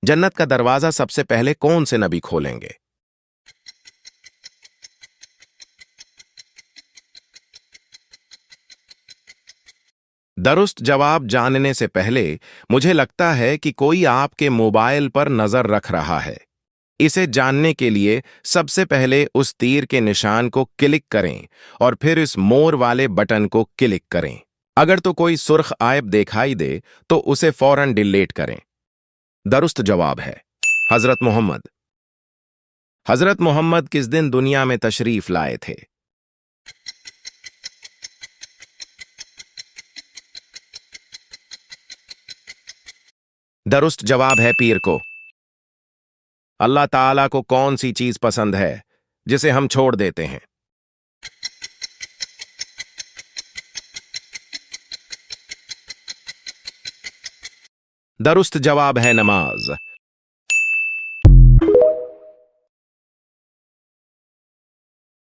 जन्नत का दरवाजा सबसे पहले कौन से नबी खोलेंगे? दुरुस्त जवाब जानने से पहले मुझे लगता है कि कोई आपके मोबाइल पर नजर रख रहा है। इसे जानने के लिए सबसे पहले उस तीर के निशान को क्लिक करें और फिर इस मोर वाले बटन को क्लिक करें। अगर तो कोई सुर्ख आयब दिखाई दे तो उसे फौरन डिलीट करें। दुरुस्त जवाब है हजरत मोहम्मद। हजरत मोहम्मद किस दिन दुनिया में तशरीफ लाए थे? दुरुस्त जवाब है पीर को। अल्लाह ताला को कौन सी चीज पसंद है जिसे हम छोड़ देते हैं? दुरुस्त जवाब है नमाज।